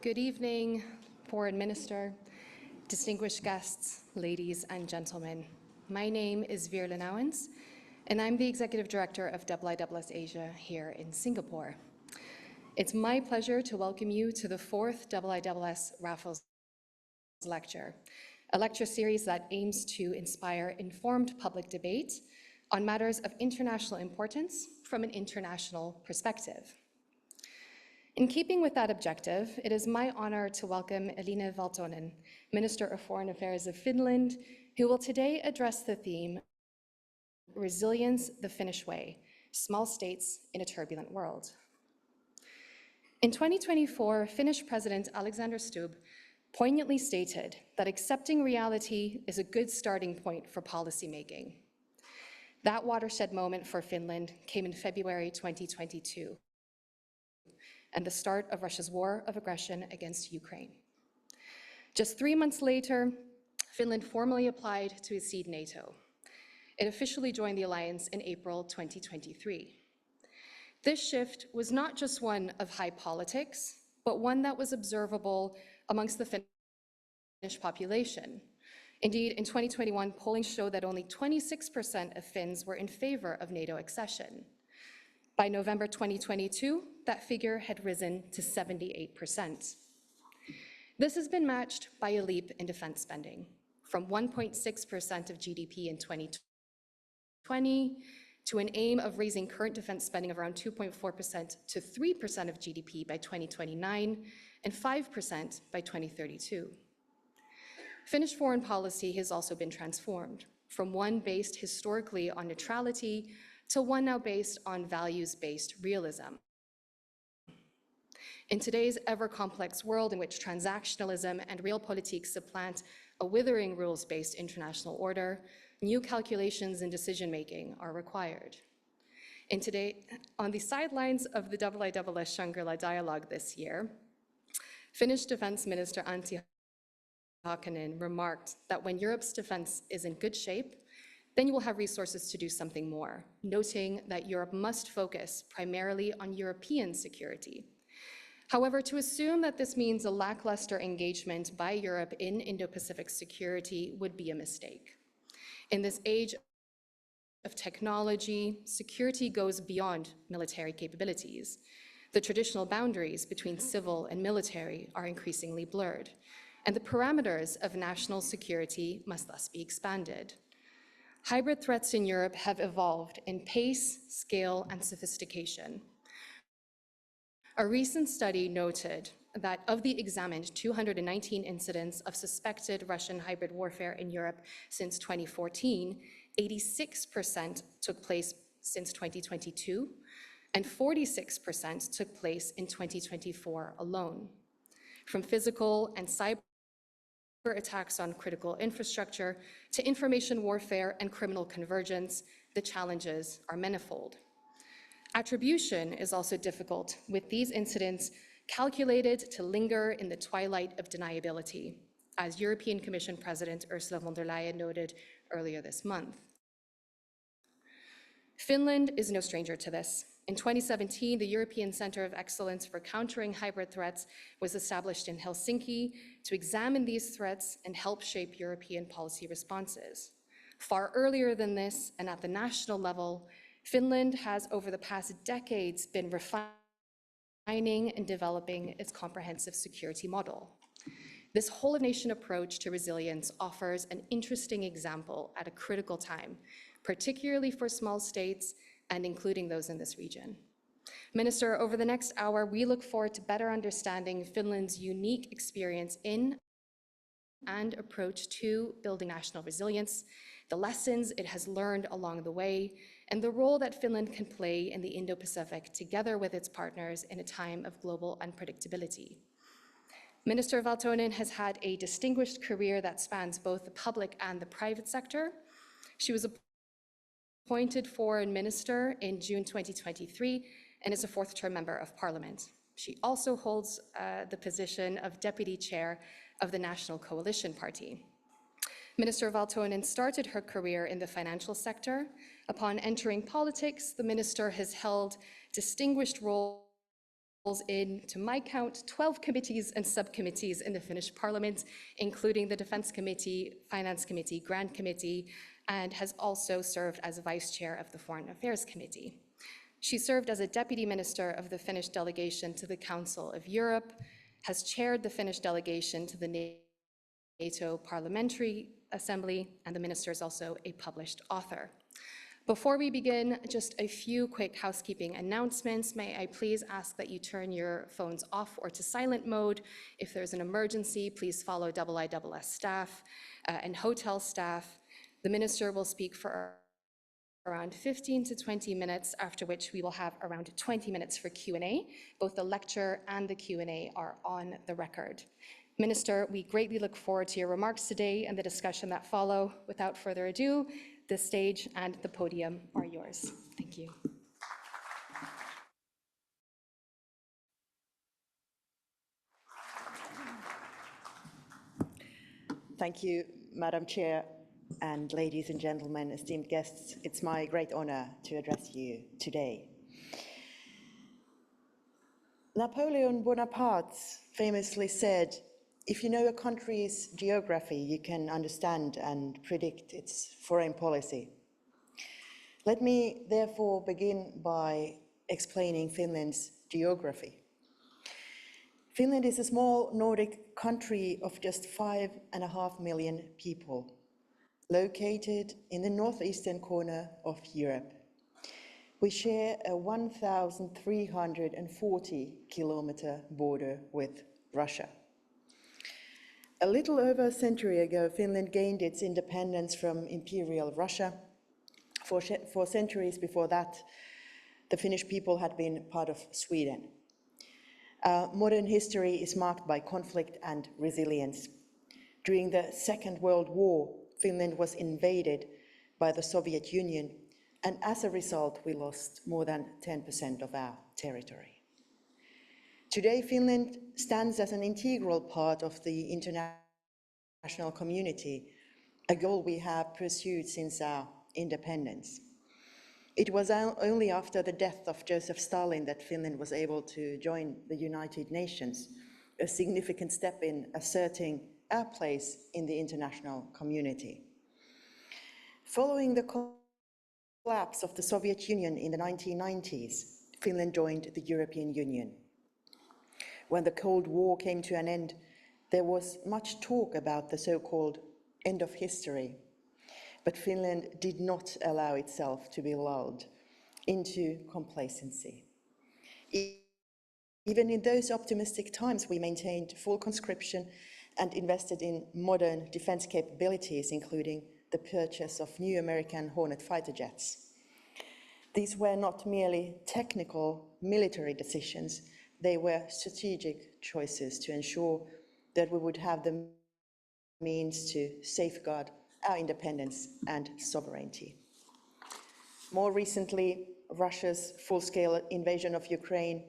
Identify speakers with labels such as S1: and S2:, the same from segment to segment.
S1: Good evening, Foreign Minister, distinguished guests, ladies and gentlemen. My name is Veerle Nouwens, and I'm the Executive Director of IISS Asia here in Singapore. It's my pleasure to welcome you to the fourth IISS Raffles Lecture, a lecture series that aims to inspire informed public debate on matters of international importance from an international perspective. In keeping with that objective, it is my honor to welcome Elina Valtonen, Minister of Foreign Affairs of Finland, who will today address the theme, Resilience the Finnish Way, Small States in a Turbulent World. In 2024, Finnish President Alexander Stubb poignantly stated that accepting reality is a good starting point for policymaking. That watershed moment for Finland came in February 2022. And the start of Russia's war of aggression against Ukraine. Just 3 months later, Finland formally applied to accede NATO. It officially joined the alliance in April 2023. This shift was not just one of high politics, but one that was observable amongst the Finnish population. Indeed, in 2021, polling showed that only 26% of Finns were in favor of NATO accession. By November 2022, that figure had risen to 78%. This has been matched by a leap in defense spending, from 1.6% of GDP in 2020 to an aim of raising current defense spending of around 2.4% to 3% of GDP by 2029 and 5% by 2032. Finnish foreign policy has also been transformed from one based historically on neutrality to one now based on values-based realism. In today's ever-complex world in which transactionalism and realpolitik supplant a withering rules-based international order, new calculations and decision-making are required. On the sidelines of the IISS Shangri-La Dialogue this year, Finnish Defense Minister Antti Haakanen remarked that when Europe's defense is in good shape, then you will have resources to do something more, noting that Europe must focus primarily on European security. However, to assume that this means a lackluster engagement by Europe in Indo-Pacific security would be a mistake. In this age of technology, security goes beyond military capabilities. The traditional boundaries between civil and military are increasingly blurred, and the parameters of national security must thus be expanded. Hybrid threats in Europe have evolved in pace, scale, and sophistication. A recent study noted that of the examined 219 incidents of suspected Russian hybrid warfare in Europe since 2014, 86% took place since 2022, and 46% took place in 2024 alone. From physical and cyber attacks on critical infrastructure to information warfare and criminal convergence, the challenges are manifold. Attribution is also difficult, with these incidents calculated to linger in the twilight of deniability, as European Commission President Ursula von der Leyen noted earlier this month. Finland is no stranger to this. In 2017, the European Centre of Excellence for Countering Hybrid Threats was established in Helsinki to examine these threats and help shape European policy responses. Far earlier than this, and at the national level, Finland has over the past decades been refining and developing its comprehensive security model. This whole-of-nation approach to resilience offers an interesting example at a critical time, particularly for small states and including those in this region. Minister, over the next hour, we look forward to better understanding Finland's unique experience in and approach to building national resilience, the lessons it has learned along the way, and the role that Finland can play in the Indo-Pacific together with its partners in a time of global unpredictability. Minister Valtonen has had a distinguished career that spans both the public and the private sector. She was appointed Foreign Minister in June 2023 and is a fourth-term member of Parliament. She also holds the position of Deputy Chair of the National Coalition Party. Minister Valtonen started her career in the financial sector. Upon entering politics, the minister has held distinguished roles in, to my count, 12 committees and subcommittees in the Finnish Parliament, including the Defence Committee, Finance Committee, Grant Committee, and has also served as Vice Chair of the Foreign Affairs Committee. She served as a Deputy Minister of the Finnish delegation to the Council of Europe, has chaired the Finnish delegation to the NATO Parliamentary Assembly, and the Minister is also a published author. Before we begin, just a few quick housekeeping announcements. May I please ask that you turn your phones off or to silent mode. If there's an emergency, please follow IISS staff and hotel staff. The Minister will speak for around 15 to 20 minutes, after which we will have around 20 minutes for Q&A. Both the lecture and the Q&A are on the record. Minister, we greatly look forward to your remarks today and the discussion that follow. Without further ado, the stage and the podium are yours. Thank you.
S2: Thank you, Madam Chair, and ladies and gentlemen, esteemed guests. It's my great honor to address you today. Napoleon Bonaparte famously said, "If you know a country's geography, you can understand and predict its foreign policy." Let me therefore begin by explaining Finland's geography. Finland is a small Nordic country of just 5.5 million people, located in the northeastern corner of Europe. We share a 1,340-kilometer border with Russia. A little over a century ago, Finland gained its independence from Imperial Russia. For centuries before that, the Finnish people had been part of Sweden. Modern history is marked by conflict and resilience. During the Second World War, Finland was invaded by the Soviet Union, and as a result, we lost more than 10% of our territory. Today, Finland stands as an integral part of the international community, a goal we have pursued since our independence. It was only after the death of Joseph Stalin that Finland was able to join the United Nations, a significant step in asserting our place in the international community. Following the collapse of the Soviet Union in the 1990s, Finland joined the European Union. When the Cold War came to an end, there was much talk about the so-called end of history, but Finland did not allow itself to be lulled into complacency. Even in those optimistic times, we maintained full conscription and invested in modern defense capabilities, including the purchase of new American Hornet fighter jets. These were not merely technical military decisions, they were strategic choices to ensure that we would have the means to safeguard our independence and sovereignty. More recently, Russia's full-scale invasion of Ukraine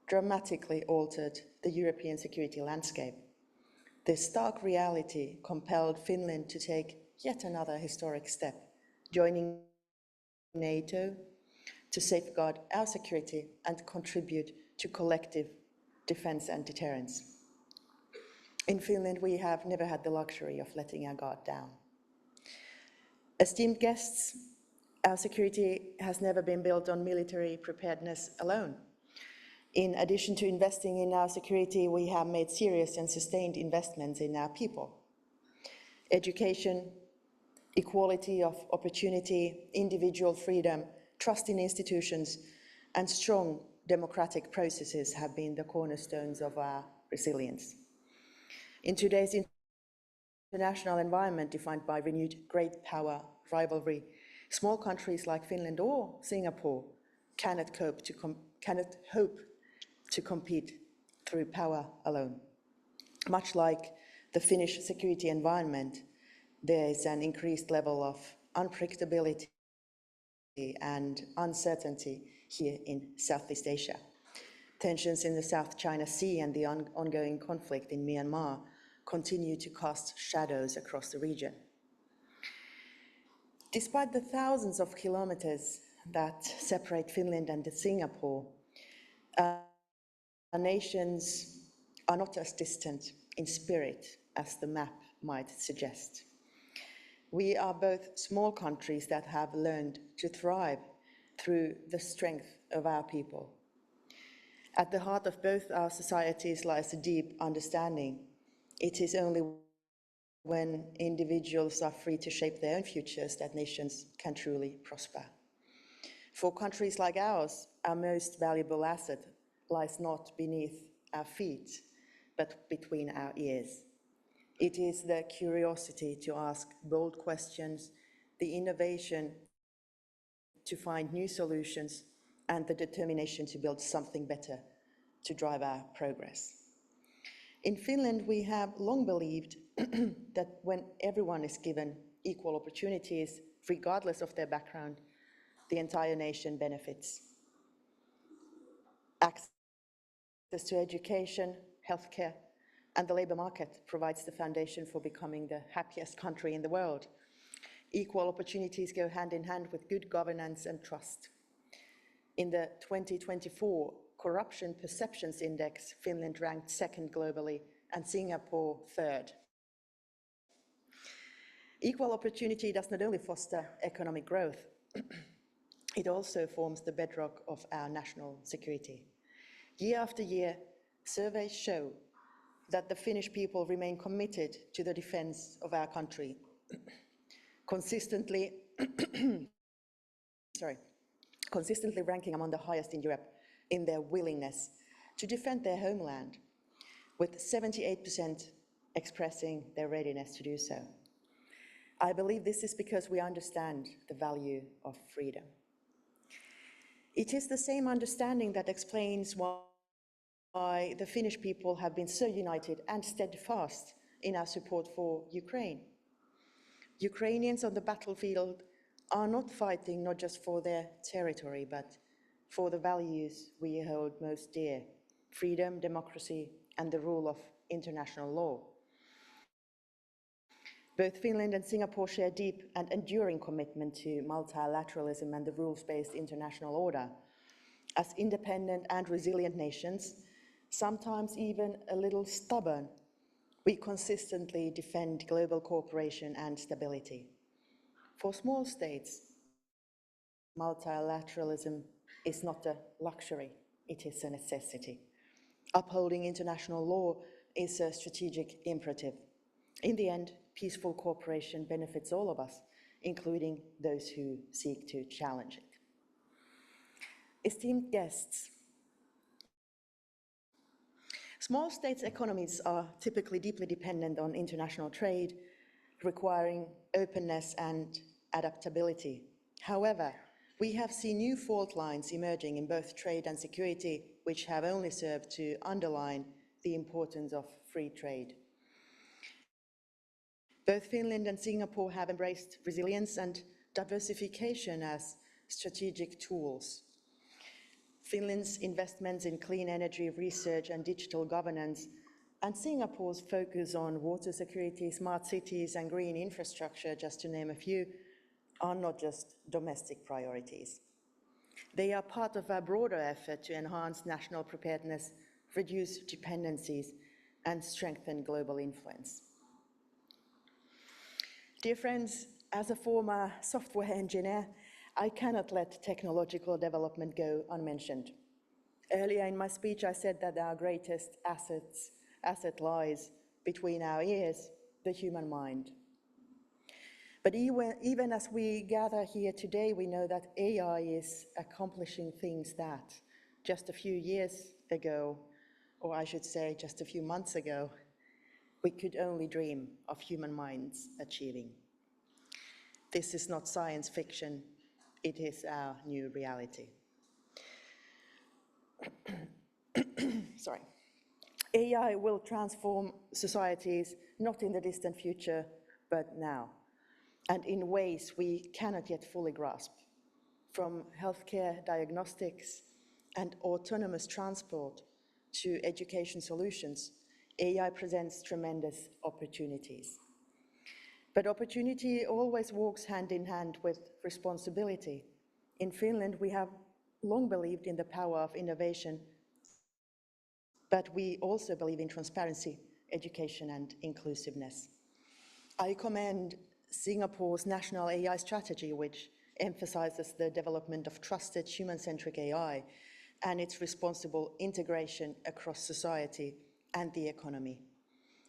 S2: dramatically altered the European security landscape. This stark reality compelled Finland to take yet another historic step, joining NATO to safeguard our security and contribute to collective defense and deterrence. In Finland, we have never had the luxury of letting our guard down. Esteemed guests, our security has never been built on military preparedness alone. In addition to investing in our security, we have made serious and sustained investments in our people. Education, equality of opportunity, individual freedom, trust in institutions, and strong democratic processes have been the cornerstones of our resilience. In today's international environment defined by renewed great power rivalry, small countries like Finland or Singapore cannot hope to compete through power alone. Much like the Finnish security environment, there is an increased level of unpredictability and uncertainty here in Southeast Asia. Tensions in the South China Sea and the ongoing conflict in Myanmar continue to cast shadows across the region. Despite the thousands of kilometers that separate Finland and Singapore, nations are not as distant in spirit as the map might suggest. We are both small countries that have learned to thrive through the strength of our people. At the heart of both our societies lies a deep understanding. It is only when individuals are free to shape their own futures that nations can truly prosper. For countries like ours, our most valuable asset lies not beneath our feet, but between our ears. It is the curiosity to ask bold questions, the innovation to find new solutions, and the determination to build something better to drive our progress. In Finland, we have long believed that when everyone is given equal opportunities, regardless of their background, the entire nation benefits. Access to education, healthcare, and the labor market provides the foundation for becoming the happiest country in the world. Equal opportunities go hand in hand with good governance and trust. In the 2024 Corruption Perceptions Index, Finland ranked second globally and Singapore third. Equal opportunity does not only foster economic growth, it also forms the bedrock of our national security. Year after year, surveys show that the Finnish people remain committed to the defense of our country, consistently ranking among the highest in Europe in their willingness to defend their homeland, with 78% expressing their readiness to do so. I believe this is because we understand the value of freedom. It is the same understanding that explains why the Finnish people have been so united and steadfast in our support for Ukraine. Ukrainians on the battlefield are not fighting not just for their territory, but for the values we hold most dear: freedom, democracy, and the rule of international law. Both Finland and Singapore share deep and enduring commitment to multilateralism and the rules-based international order. As independent and resilient nations, sometimes even a little stubborn, we consistently defend global cooperation and stability. For small states, multilateralism is not a luxury, it is a necessity. Upholding international law is a strategic imperative. In the end, peaceful cooperation benefits all of us, including those who seek to challenge it. Esteemed guests, small states' economies are typically deeply dependent on international trade, requiring openness and adaptability. However, we have seen new fault lines emerging in both trade and security, which have only served to underline the importance of free trade. Both Finland and Singapore have embraced resilience and diversification as strategic tools. Finland's investments in clean energy research and digital governance, and Singapore's focus on water security, smart cities, and green infrastructure, just to name a few, are not just domestic priorities. They are part of a broader effort to enhance national preparedness, reduce dependencies, and strengthen global influence. Dear friends, as a former software engineer, I cannot let technological development go unmentioned. Earlier in my speech, I said that our greatest asset lies between our ears, the human mind. But even as we gather here today, we know that AI is accomplishing things that just a few years ago, or I should say just a few months ago, we could only dream of human minds achieving. This is not science fiction, it is our new reality. Sorry. AI will transform societies not in the distant future, but now, and in ways we cannot yet fully grasp. From healthcare diagnostics and autonomous transport to education solutions, AI presents tremendous opportunities. But opportunity always walks hand in hand with responsibility. In Finland, we have long believed in the power of innovation But we also believe in transparency, education, and inclusiveness. I commend Singapore's national AI strategy, which emphasizes the development of trusted human-centric AI and its responsible integration across society and the economy.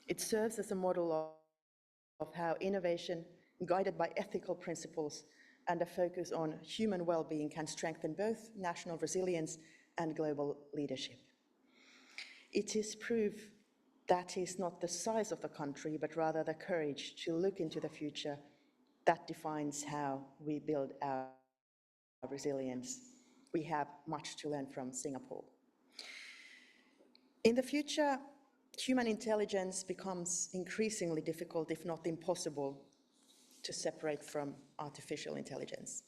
S2: It serves as a model of how innovation, guided by ethical principles and a focus on human well-being, can strengthen both national resilience and global leadership. It is proof that is not the size of the country, but rather the courage to look into the future that defines how we build our resilience. We have much to learn from Singapore. In the future, human intelligence becomes increasingly difficult, if not impossible, to separate from artificial intelligence.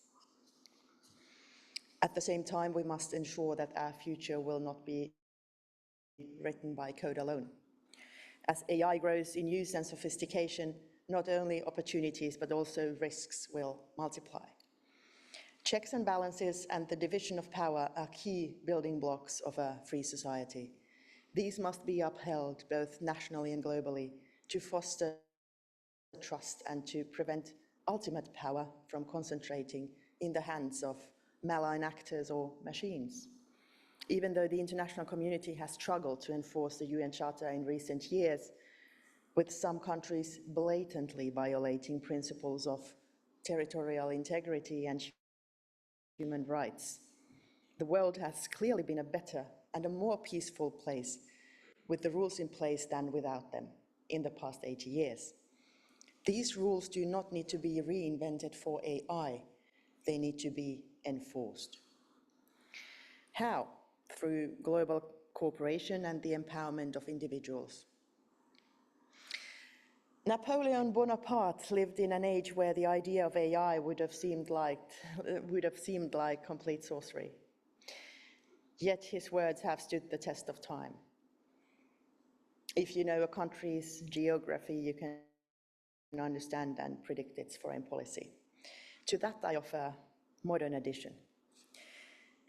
S2: At the same time, we must ensure that our future will not be written by code alone. As AI grows in use and sophistication, not only opportunities but also risks will multiply. Checks and balances and the division of power are key building blocks of a free society. These must be upheld both nationally and globally to foster trust and to prevent ultimate power from concentrating in the hands of malign actors or machines. Even though the international community has struggled to enforce the UN Charter in recent years, with some countries blatantly violating principles of territorial integrity and human rights, the world has clearly been a better and a more peaceful place with the rules in place than without them in the past 80 years. These rules do not need to be reinvented for AI, they need to be enforced. How? Through global cooperation and the empowerment of individuals. Napoleon Bonaparte lived in an age where the idea of AI would have seemed like complete sorcery. Yet his words have stood the test of time. If you know a country's geography, you can understand and predict its foreign policy. To that I offer a modern addition.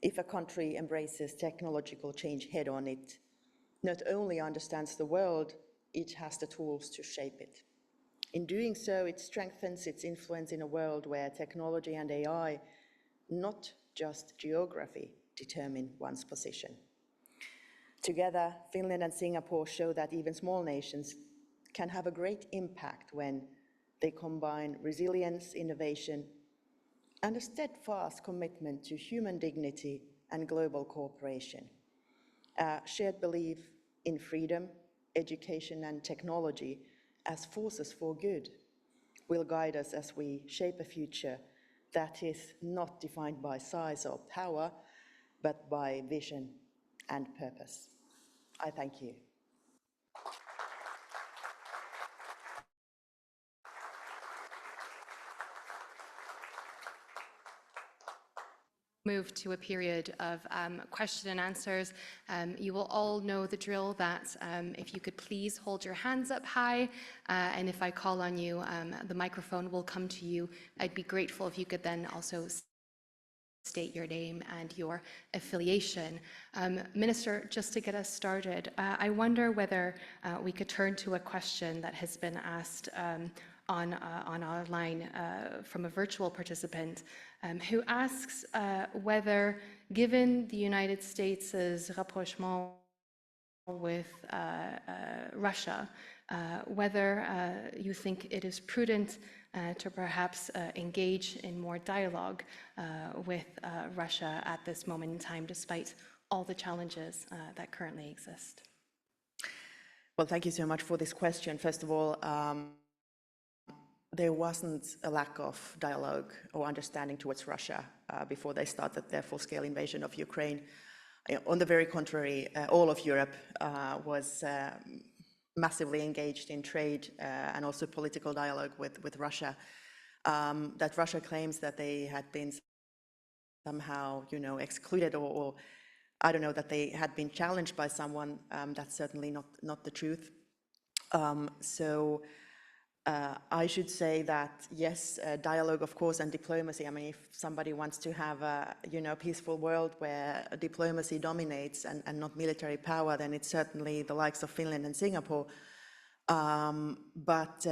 S2: If a country embraces technological change head-on, it not only understands the world, it has the tools to shape it. In doing so, it strengthens its influence in a world where technology and AI, not just geography, determine one's position. Together, Finland and Singapore show that even small nations can have a great impact when they combine resilience, innovation, and a steadfast commitment to human dignity and global cooperation. A shared belief in freedom, education, and technology as forces for good will guide us as we shape a future that is not defined by size or power, but by vision and purpose. I thank you.
S1: Move to a period of question and answers. You will all know the drill that if you could please hold your hands up high, and if I call on you, the microphone will come to you. I'd be grateful if you could then also state your name and your affiliation. Minister, just to get us started, I wonder whether we could turn to a question that has been asked on our line from a virtual participant who asks whether, given the United States' rapprochement with Russia, whether you think it is prudent to perhaps engage in more dialogue with Russia at this moment in time, despite all the challenges that currently exist.
S2: Well, thank you so much for this question. First of all, there wasn't a lack of dialogue or understanding towards Russia before they started their full-scale invasion of Ukraine. On the very contrary, all of Europe was massively engaged in trade and also political dialogue with Russia. That Russia claims that they had been somehow, excluded or I don't know, that they had been challenged by someone, that's certainly not the truth. I should say that, yes, dialogue, of course, and diplomacy. I mean, if somebody wants to have a, peaceful world where diplomacy dominates and not military power, then it's certainly the likes of Finland and Singapore. But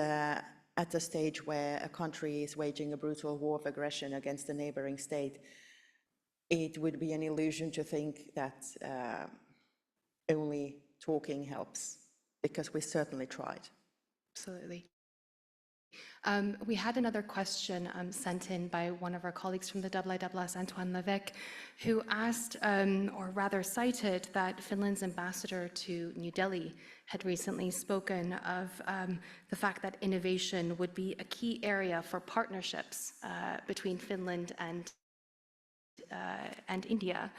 S2: at a stage where a country is waging a brutal war of aggression against a neighboring state, it would be an illusion to think that only talking helps, because we certainly tried.
S1: Absolutely. We had another question sent in by one of our colleagues from the IISS, Antoine Levesque, who asked, or rather cited, that Finland's ambassador to New Delhi had recently spoken of the fact that innovation would be a key area for partnerships between Finland and India.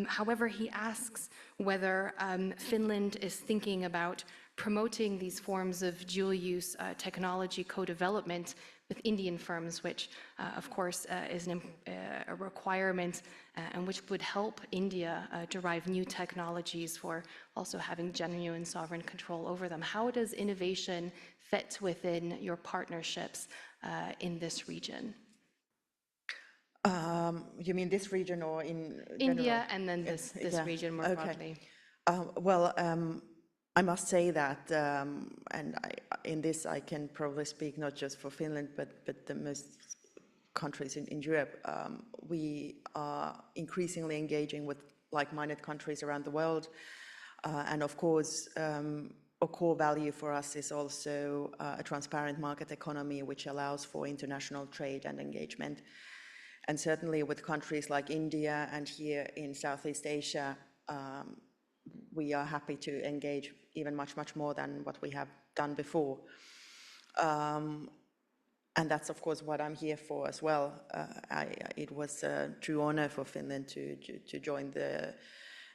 S1: However, he asks whether Finland is thinking about promoting these forms of dual-use technology co-development with Indian firms, which, of course, is a requirement and which would help India derive new technologies for also having genuine sovereign control over them. How does innovation fit within your partnerships in this region?
S2: You mean this region or in
S1: India,
S2: general?
S1: and then this region more broadly.
S2: Well, I must say that, and in this I can probably speak not just for Finland, but the most countries in Europe. We are increasingly engaging with like-minded countries around the world, and of course, a core value for us is also a transparent market economy, which allows for international trade and engagement. And certainly with countries like India and here in Southeast Asia, we are happy to engage even much more than what we have done before. And that's, of course, what I'm here for as well. It was a true honor for Finland to join the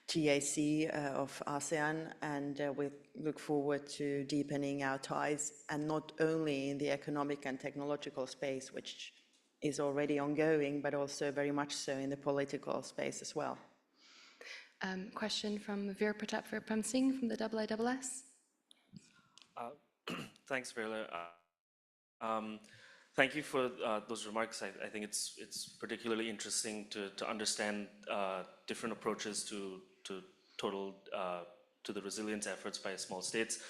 S2: TAC of ASEAN, and we look forward to deepening our ties, and not only in the economic and technological space, which is already ongoing, but also very much so in the political space as well.
S1: Question from Veerle Singh from the IISS.
S3: Thanks, Veerle. Thank you for those remarks. I think it's particularly interesting to understand different approaches to the resilience efforts by small states.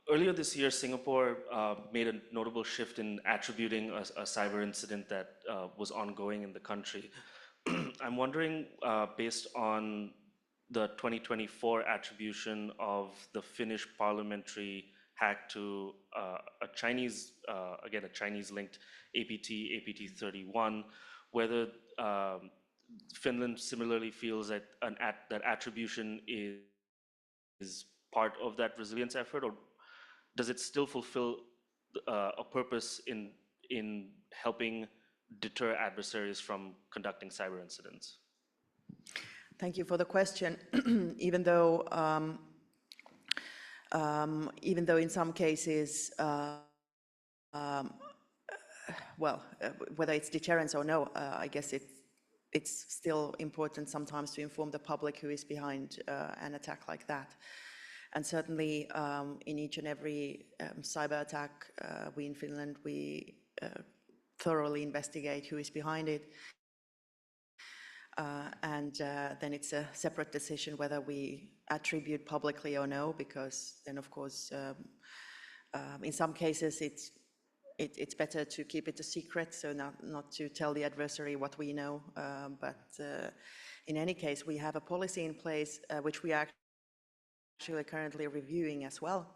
S3: Earlier this year, Singapore made a notable shift in attributing a cyber incident that was ongoing in the country. I'm wondering, based on the 2024 attribution of the Finnish parliamentary hack to a Chinese, again, a Chinese-linked APT-31, whether Finland similarly feels that that attribution is part of that resilience effort, or does it still fulfill a purpose in helping deter adversaries from conducting cyber incidents?
S2: Thank you for the question. Even though in some cases, whether it's deterrence or no, I guess it's still important sometimes to inform the public who is behind an attack like that. And certainly in each and every cyber attack, we in Finland, we thoroughly investigate who is behind it. And then it's a separate decision whether we attribute publicly or no, because then of course, in some cases it's better to keep it a secret, so not to tell the adversary what we know. But in any case, we have a policy in place which we are actually currently reviewing as well.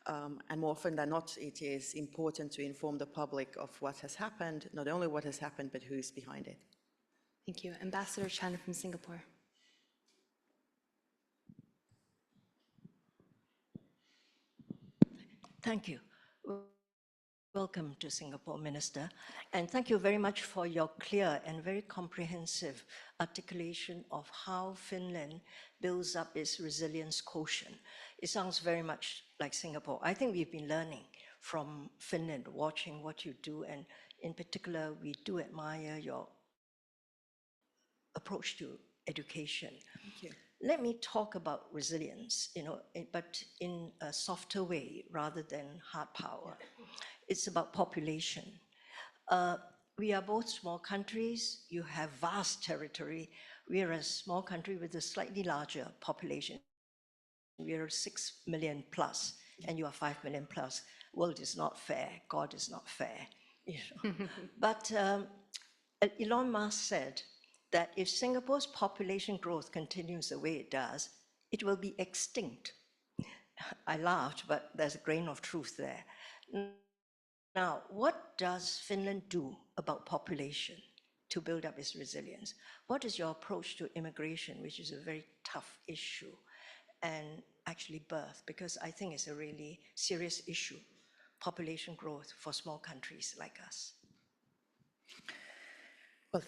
S2: And more often than not, it is important to inform the public of what has happened, not only what has happened, but who is behind it.
S1: Thank you. Ambassador Chan from Singapore.
S4: Thank you. Welcome to Singapore, Minister. And thank you very much for your clear and very comprehensive articulation of how Finland builds up its resilience quotient. It sounds very much like Singapore. I think we've been learning from Finland, watching what you do, and in particular, we do admire your approach to education.
S2: Thank you.
S4: Let me talk about resilience, but in a softer way rather than hard power.
S2: Yeah.
S4: It's about population. We are both small countries. You have vast territory. We are a small country with a slightly larger population. We are 6 million plus, and you are 5 million plus. World is not fair. God is not fair. You know. But Elon Musk said that if Singapore's population growth continues the way it does, it will be extinct. I laughed, but there's a grain of truth there. Now, what does Finland do about population to build up its resilience? What is your approach to immigration, which is a very tough issue, and actually birth, because I think it's a really serious issue, population growth for small countries like us?
S2: Well,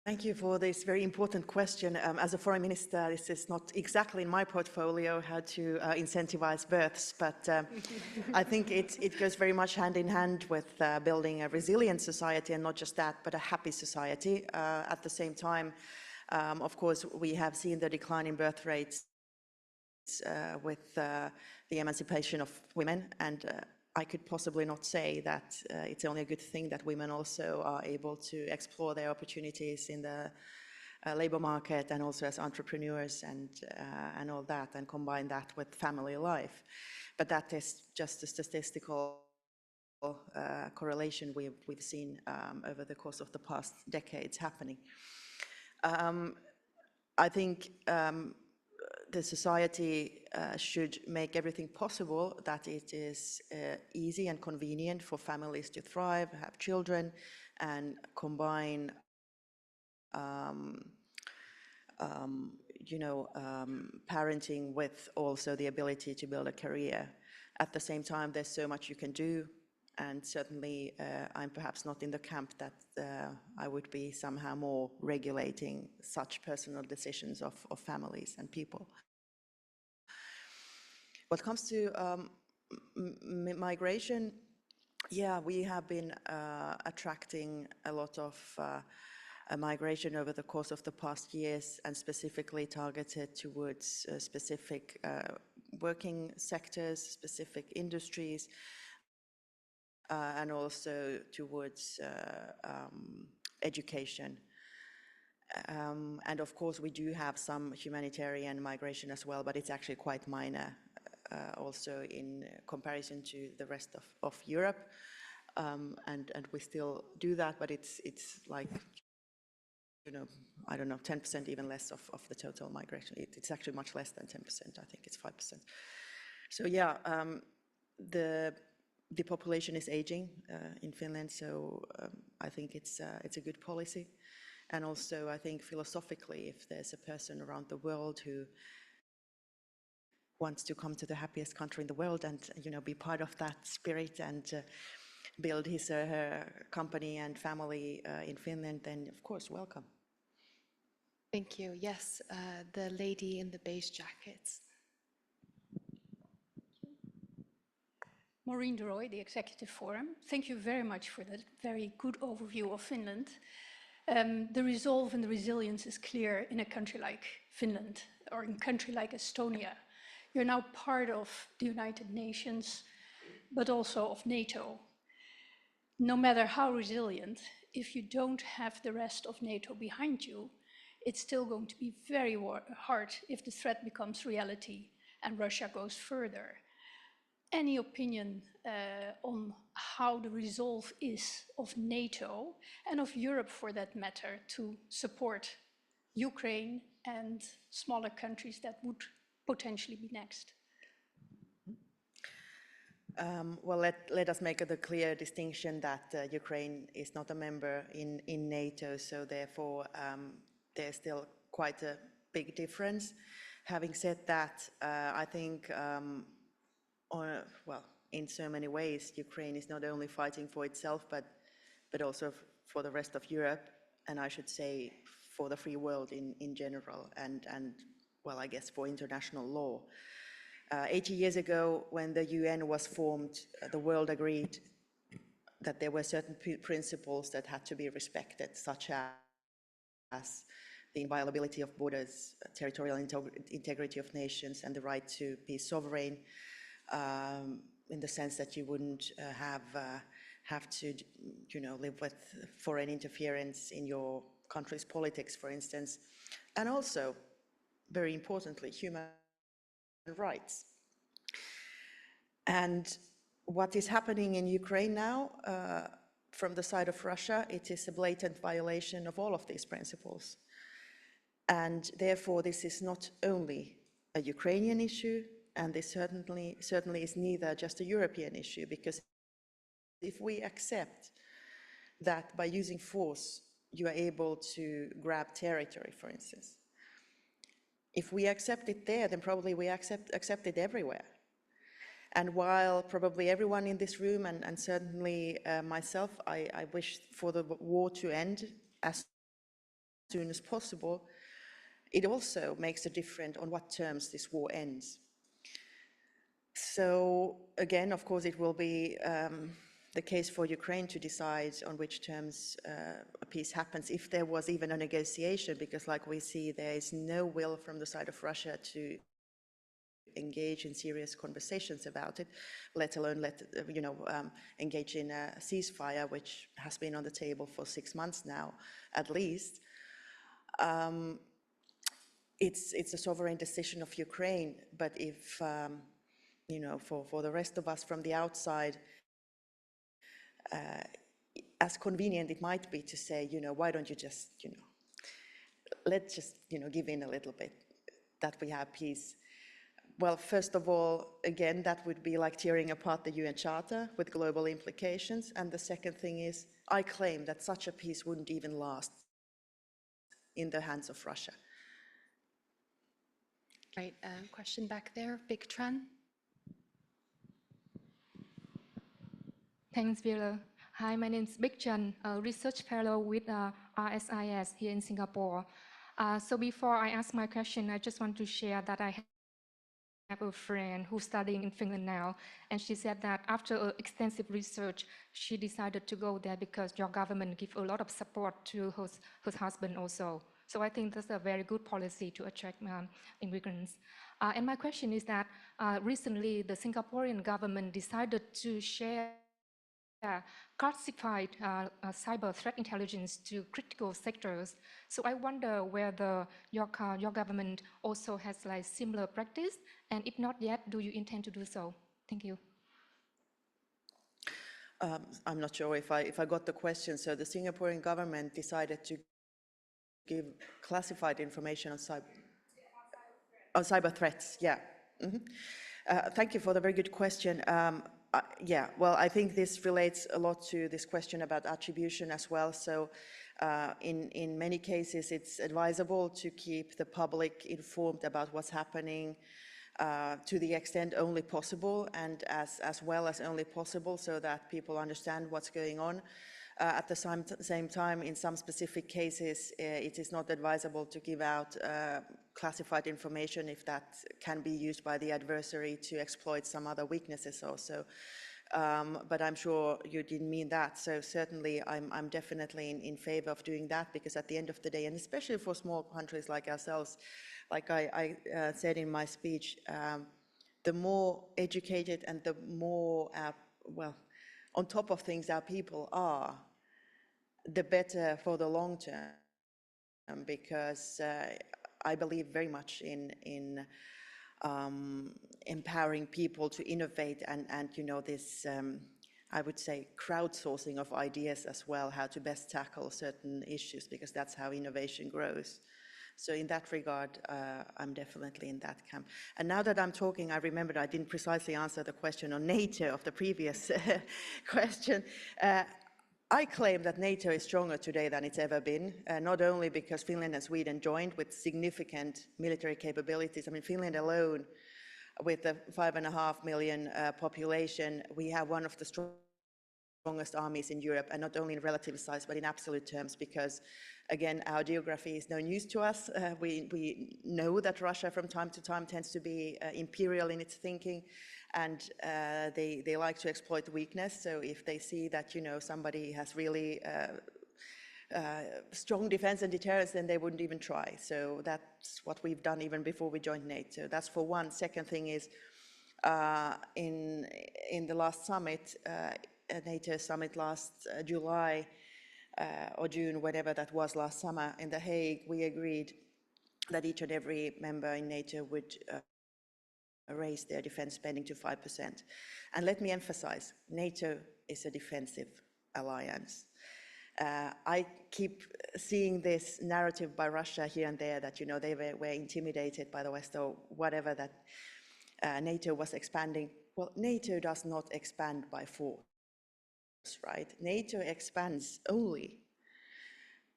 S2: thank you for this very important question. As a foreign minister, this is not exactly in my portfolio how to incentivize births, but I think it goes very much hand in hand with building a resilient society, and not just that, but a happy society. At the same time, of course, we have seen the decline in birth rates with the emancipation of women, and I could possibly not say that it's only a good thing that women also are able to explore their opportunities in the labor market and also as entrepreneurs and all that, and combine that with family life. But that is just a statistical correlation we've seen over the course of the past decades happening. I think the society should make everything possible that it is easy and convenient for families to thrive, have children, and combine parenting with also the ability to build a career. At the same time, there's so much you can do, and certainly I'm perhaps not in the camp that I would be somehow more regulating such personal decisions of families and people. What comes to migration, yeah, we have been attracting a lot of migration over the course of the past years, and specifically targeted towards specific working sectors, specific industries, and also towards education. And of course, we do have some humanitarian migration as well, but it's actually quite minor, also in comparison to the rest of Europe. And we still do that, but it's like, I don't know, 10% even less of the total migration. It's actually much less than 10%, I think it's 5%. So yeah, the population is aging in Finland, so I think it's a good policy. And also, I think philosophically, if there's a person around the world who wants to come to the happiest country in the world and be part of that spirit and build his or her company and family in Finland, then of course, welcome.
S1: Thank you. Yes, the lady in the beige jackets.
S5: Maureen de Roy, the Executive Forum. Thank you very much for that very good overview of Finland. The resolve and the resilience is clear in a country like Finland, or in a country like Estonia. You're now part of the United Nations, but also of NATO. No matter how resilient, if you don't have the rest of NATO behind you, it's still going to be very hard if the threat becomes reality and Russia goes further. Any opinion on how the resolve is of NATO and of Europe, for that matter, to support Ukraine and smaller countries that would potentially be next?
S2: Well, let us make the clear distinction that Ukraine is not a member in NATO, so therefore there's still quite a big difference. Having said that, I think well, in so many ways, Ukraine is not only fighting for itself, but also for the rest of Europe, and I should say for the free world in general, and well, I guess for international law. 80 years ago, when the UN was formed, the world agreed that there were certain principles that had to be respected, such as the inviolability of borders, territorial integrity of nations, and the right to be sovereign. in the sense that you wouldn't have to, live with foreign interference in your country's politics, for instance, and also, very importantly, human rights. And what is happening in Ukraine now, from the side of Russia, it is a blatant violation of all of these principles. And therefore, this is not only a Ukrainian issue, and this certainly is neither just a European issue, because if we accept that by using force, you are able to grab territory, for instance, if we accept it there, then probably we accept it everywhere. And while probably everyone in this room, and certainly myself, I wish for the war to end as soon as possible, it also makes a difference on what terms this war ends. So again, of course, it will be the case for Ukraine to decide on which terms a peace happens, if there was even a negotiation, because like we see, there is no will from the side of Russia to engage in serious conversations about it, let alone engage in a ceasefire, which has been on the table for 6 months now, at least. It's a sovereign decision of Ukraine, but if, for the rest of us from the outside, as convenient it might be to say, why don't you just, let's just, give in a little bit, that we have peace. Well, first of all, again, that would be like tearing apart the UN Charter with global implications. And the second thing is, I claim that such a peace wouldn't even last in the hands of Russia.
S1: Right, question back there, Big Tran.
S6: Thanks, Veerle. Hi, my name is Big Chan, a research fellow with IISS here in Singapore. So before I ask my question, I just want to share that I have a friend who's studying in Finland now, and she said that after extensive research, she decided to go there because your government gives a lot of support to her husband also. So I think that's a very good policy to attract immigrants. And my question is that recently the Singaporean government decided to share classified cyber threat intelligence to critical sectors. So I wonder whether your government also has like similar practice, and if not yet, do you intend to do so? Thank you.
S2: I'm not sure if I got the question. So the Singaporean government decided to give classified information on cyber threats. Yeah. Mm-hmm. Thank you for the very good question. Yeah, well, I think this relates a lot to this question about attribution as well. So in many cases, it's advisable to keep the public informed about what's happening to the extent only possible, and as well as only possible, so that people understand what's going on. At the same time, in some specific cases, it is not advisable to give out classified information if that can be used by the adversary to exploit some other weaknesses also. But I'm sure you didn't mean that. So certainly I'm definitely in favor of doing that, because at the end of the day, and especially for small countries like ourselves, like I said in my speech, the more educated and the more, on top of things our people are, the better for the long term, because I believe very much in empowering people to innovate and this, I would say, crowdsourcing of ideas as well, how to best tackle certain issues, because that's how innovation grows. So in that regard, I'm definitely in that camp. And now that I'm talking, I remembered I didn't precisely answer the question on NATO of the previous question. I claim that NATO is stronger today than it's ever been, not only because Finland and Sweden joined with significant military capabilities. I mean, Finland alone, with the 5.5 million population, we have one of the strongest armies in Europe, and not only in relative size, but in absolute terms, because, again, our geography is no news to us. We know that Russia from time to time tends to be imperial in its thinking, and they like to exploit weakness. So if they see that, somebody has really strong defense and deterrence, then they wouldn't even try. So that's what we've done even before we joined NATO. That's for one. Second thing is, In the last summit, NATO summit last July or June, whatever that was last summer in The Hague, we agreed that each and every member in NATO would raise their defense spending to 5%. And let me emphasize, NATO is a defensive alliance. I keep seeing this narrative by Russia here and there that, you know, they were intimidated by the West or whatever, that NATO was expanding. Well, NATO does not expand by force, right? NATO expands only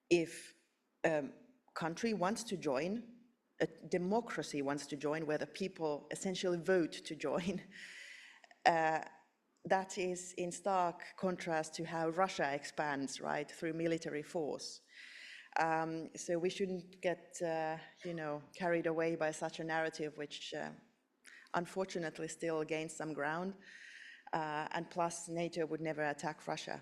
S2: if a country wants to join, a democracy wants to join, where the people essentially vote to join. That is in stark contrast to how Russia expands, right, through military force. So we shouldn't get, you know, carried away by such a narrative, which unfortunately still gains some ground. And plus, NATO would never attack Russia.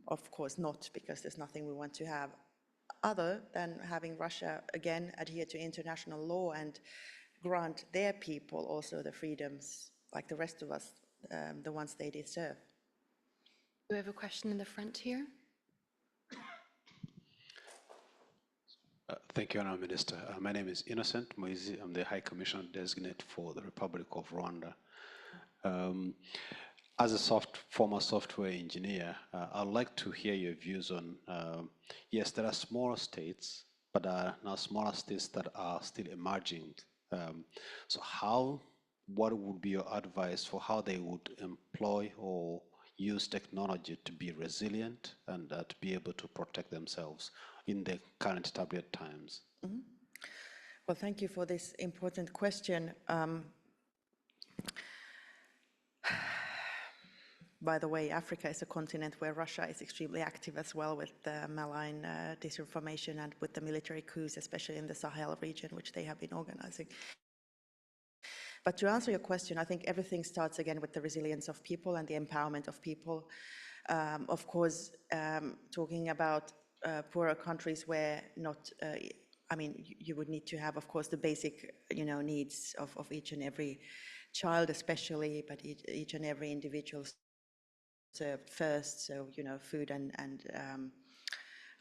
S2: Of course not, because there's nothing we want to have other than having Russia again adhere to international law and grant their people also the freedoms like the rest of us, the ones they deserve.
S1: We have a question in the front here.
S7: Thank you, Honourable Minister. My name is Innocent Moizi. I'm the High Commissioner Designate for the Republic of Rwanda. As a former software engineer, I'd like to hear your views on, yes, there are smaller states, but now smaller states that are still emerging. So what would be your advice for how they would employ or use technology to be resilient and to be able to protect themselves in the current turbulent times?
S2: Mm-hmm. Well, thank you for this important question. By the way, Africa is a continent where Russia is extremely active as well with malign disinformation and with the military coups, especially in the Sahel region, which they have been organizing. But to answer your question, I think everything starts again with the resilience of people and the empowerment of people. Of course, talking about poorer countries where not, I mean, you would need to have, of course, the basic, you know, needs of each and every child, especially, but each and every individual served first. So, you know, food and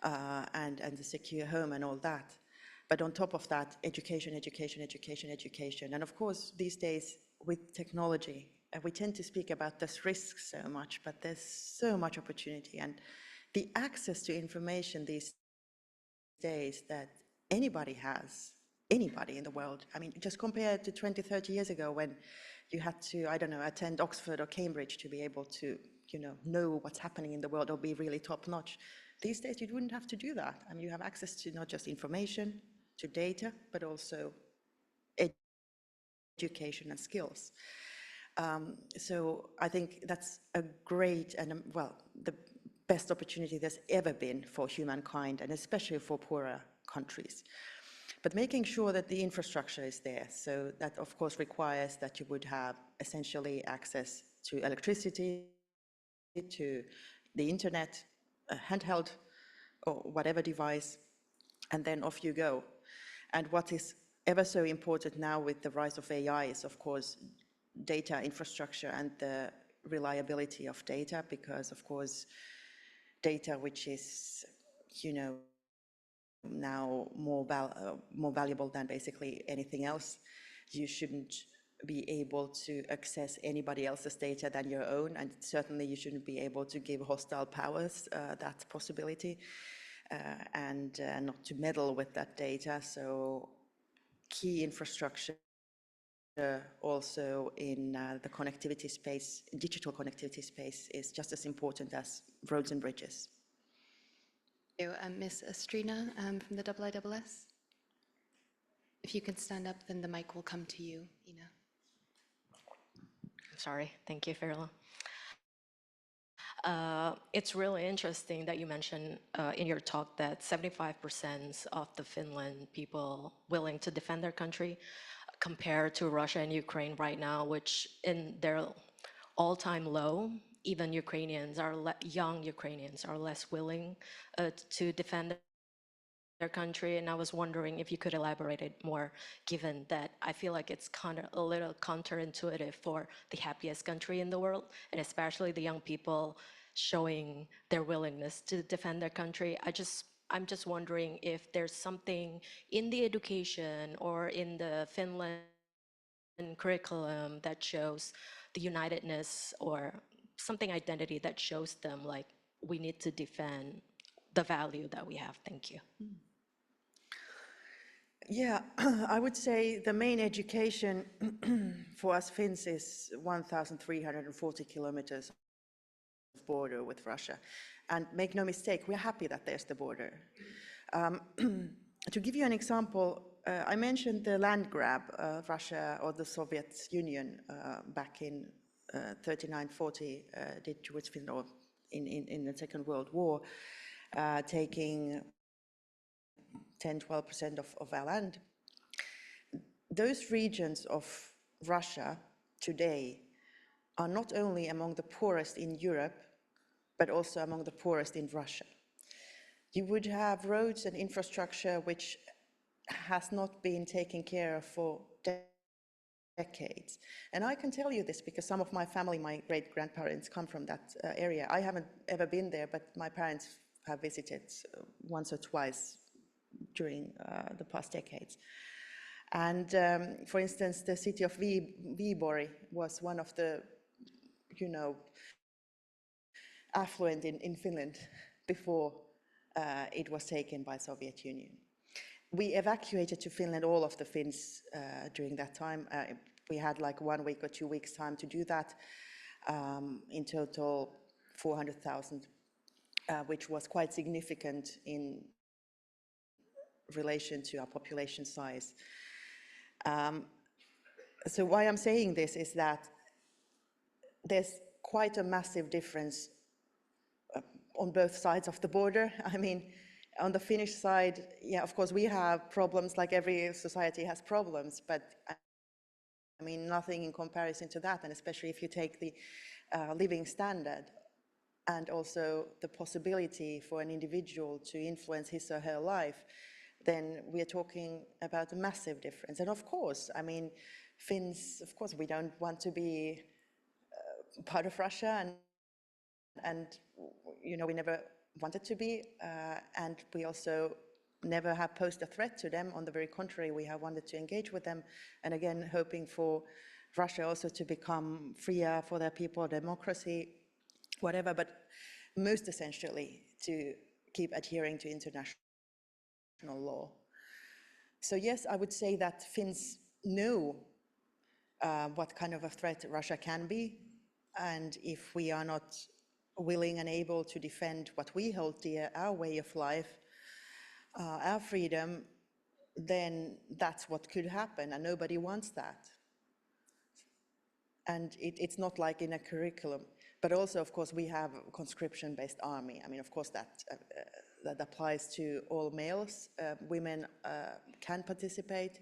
S2: the secure home and all that. But on top of that, education. And of course, these days with technology, we tend to speak about this risk so much, but there's so much opportunity. And the access to information these days that anybody has, anybody in the world, I mean, just compare it to 20, 30 years ago when you had to, I don't know, attend Oxford or Cambridge to be able to, you know what's happening in the world or be really top notch. These days, you wouldn't have to do that. I mean, you have access to not just information, to data, but also education and skills. So I think that's a great and, well, the best opportunity there's ever been for humankind, and especially for poorer countries. But making sure that the infrastructure is there, so that of course requires that you would have essentially access to electricity, to the internet, a handheld or whatever device, and then off you go. And what is ever so important now with the rise of AI is, of course, data infrastructure and the reliability of data, because, of course, data which is, you know, now more valuable than basically anything else, you shouldn't be able to access anybody else's data than your own, and certainly you shouldn't be able to give hostile powers that possibility. And not to meddle with that data. So key infrastructure also in the connectivity space, digital connectivity space, is just as important as roads and bridges.
S1: Ms. Estrina from the IISS. If you can stand up, then the mic will come to you, Ina.
S8: Sorry, thank you, Veerle. It's really interesting that you mentioned in your talk that 75% of the Finland people willing to defend their country compared to Russia and Ukraine right now, which in their all-time low, even young Ukrainians are less willing to defend their country, and I was wondering if you could elaborate it more, given that I feel like it's kind of a little counterintuitive for the happiest country in the world, and especially the young people showing their willingness to defend their country. I'm just wondering if there's something in the education or in the Finland curriculum that shows the unitedness or something identity that shows them like we need to defend the value that we have. Thank you.
S2: Yeah, I would say the main education for us Finns is 1,340 kilometers of border with Russia. And make no mistake, we're happy that there's the border. To give you an example, I mentioned the land grab Russia or the Soviet Union back in 39-40 did towards Finland in the Second World War, taking 10-12% of our land. Those regions of Russia today are not only among the poorest in Europe, but also among the poorest in Russia. You would have roads and infrastructure which has not been taken care of for decades. And I can tell you this because some of my family, my great-grandparents come from that area. I haven't ever been there, but my parents have visited once or twice during the past decades. And for instance, the city of Viipuri was one of the, affluent in Finland before it was taken by Soviet Union. We evacuated to Finland all of the Finns during that time. We had like 1 week or 2 weeks time to do that. In total, 400,000, which was quite significant in relation to our population size. So why I'm saying this is that there's quite a massive difference on both sides of the border. I mean, on the Finnish side, yeah, of course we have problems like every society has problems, but I mean, nothing in comparison to that, and especially if you take the living standard and also the possibility for an individual to influence his or her life, then we are talking about a massive difference. And of course, I mean, Finns, of course, we don't want to be part of Russia, and we never wanted to be, and we also never have posed a threat to them. On the very contrary, we have wanted to engage with them, and again, hoping for Russia also to become freer for their people, democracy, whatever, but most essentially to keep adhering to international law. So yes, I would say that Finns know what kind of a threat Russia can be, and if we are not willing and able to defend what we hold dear, our way of life, our freedom, then that's what could happen, and nobody wants that. And it's not like in a curriculum, but also, of course, we have a conscription-based army. I mean, of course, that applies to all males. Women can participate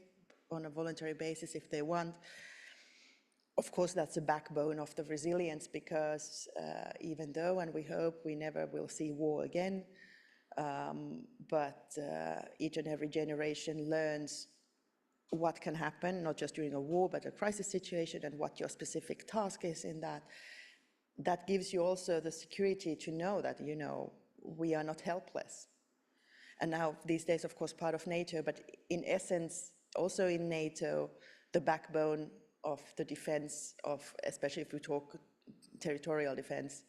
S2: on a voluntary basis if they want. Of course, that's the backbone of the resilience, because even though, and we hope we never will see war again, but each and every generation learns what can happen, not just during a war, but a crisis situation, and what your specific task is in that. That gives you also the security to know that, we are not helpless. And now, these days, of course, part of NATO, but in essence, also in NATO, the backbone of the defense of, especially if we talk territorial defense,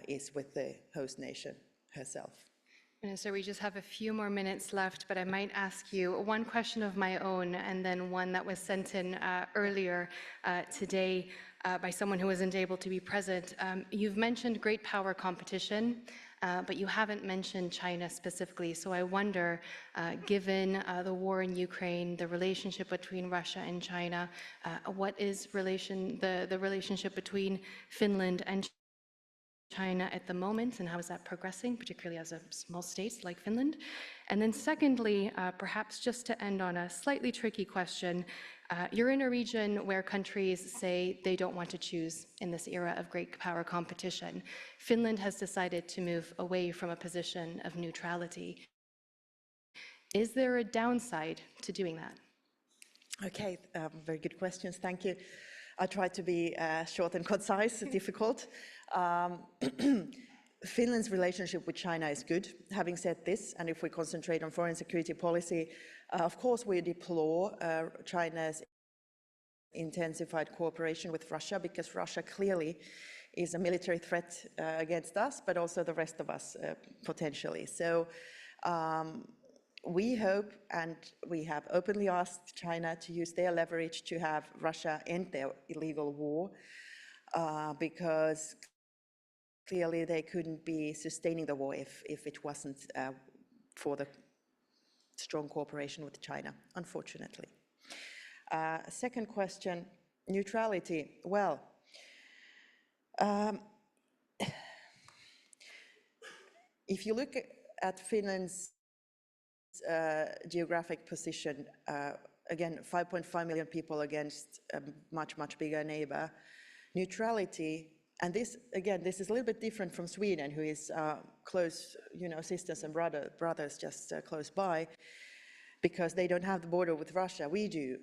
S2: is with the host nation herself.
S1: Minister, we just have a few more minutes left, but I might ask you one question of my own, and then one that was sent in earlier today by someone who wasn't able to be present. You've mentioned great power competition, but you haven't mentioned China specifically. So I wonder, given the war in Ukraine, the relationship between Russia and China, what is the relationship between Finland and China at the moment, and how is that progressing, particularly as a small state like Finland? And then secondly, perhaps just to end on a slightly tricky question, you're in a region where countries say they don't want to choose in this era of great power competition. Finland has decided to move away from a position of neutrality. Is there a downside to doing that?
S2: Okay, very good questions, thank you. I tried to be short and concise, difficult. Finland's relationship with China is good. Having said this, and if we concentrate on foreign security policy, of course we deplore China's intensified cooperation with Russia, because Russia clearly is a military threat against us, but also the rest of us potentially. So we hope, and we have openly asked China to use their leverage to have Russia end their illegal war, because clearly they couldn't be sustaining the war if it wasn't for the strong cooperation with China, unfortunately. Second question, neutrality. Well, if you look at Finland's geographic position, again, 5.5 million people against a much, much bigger neighbor, neutrality, and this, again, this is a little bit different from Sweden, who is close, you know, sisters and brothers just close by, because they don't have the border with Russia. We do.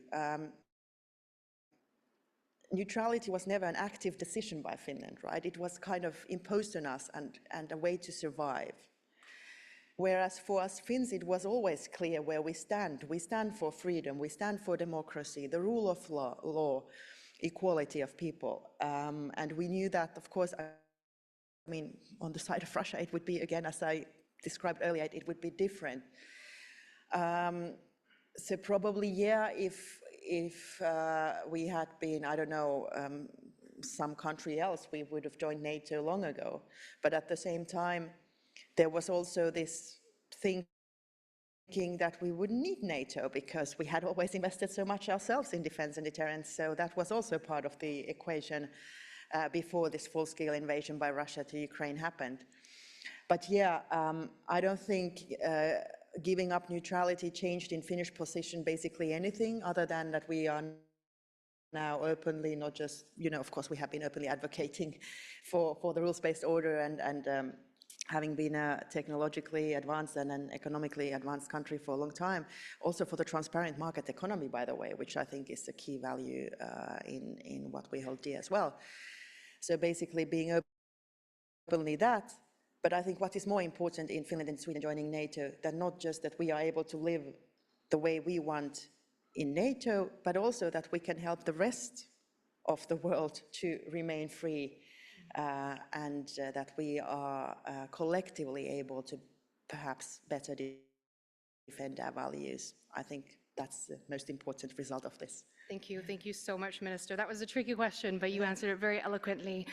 S2: Neutrality was never an active decision by Finland, right? It was kind of imposed on us and a way to survive. Whereas for us Finns, it was always clear where we stand. We stand for freedom, we stand for democracy, the rule of law, equality of people. And we knew that, of course, I mean, on the side of Russia, it would be, again, as I described earlier, it would be different. So probably, yeah, if we had been, I don't know, some country else, we would have joined NATO long ago. But at the same time, there was also this thinking that we wouldn't need NATO because we had always invested so much ourselves in defense and deterrence. So that was also part of the equation before this full-scale invasion by Russia to Ukraine happened. But yeah, I don't think giving up neutrality changed in Finnish position basically anything, other than that we are now openly, not just, you know, of course we have been openly advocating for the rules-based order and having been a technologically advanced and an economically advanced country for a long time, also for the transparent market economy, by the way, which I think is a key value in what we hold dear as well. So basically being openly that, but I think what is more important in Finland and Sweden joining NATO, that not just that we are able to live the way we want in NATO, but also that we can help the rest of the world to remain free, and that we are collectively able to perhaps better defend our values. I think that's the most important result of this.
S1: Thank you. Thank you so much, Minister. That was a tricky question, but you answered it very eloquently.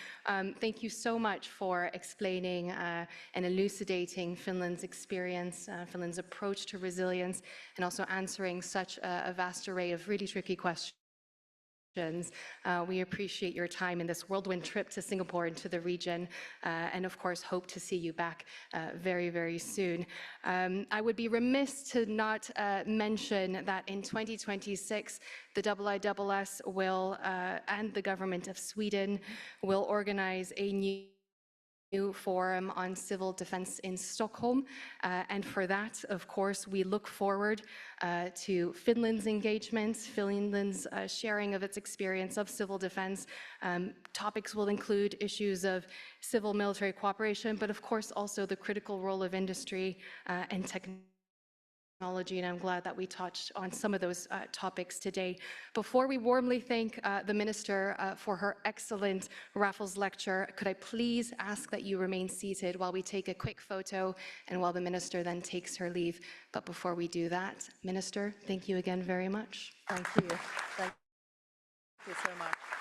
S1: Thank you so much for explaining and elucidating Finland's experience, Finland's approach to resilience, and also answering such a vast array of really tricky questions. We appreciate your time in this whirlwind trip to Singapore and to the region, and of course hope to see you back very, very soon. I would be remiss to not mention that in 2026, the IISS will, and the government of Sweden, will organize a new forum on civil defense in Stockholm, and for that, of course, we look forward to Finland's engagement, Finland's sharing of its experience of civil defense. Topics will include issues of civil-military cooperation, but of course also the critical role of industry and technology, and I'm glad that we touched on some of those topics today. Before we warmly thank the Minister for her excellent Raffles lecture, could I please ask that you remain seated while we take a quick photo and while the Minister then takes her leave. But before we do that, Minister, thank you again very much.
S2: Thank you. Thank you so much.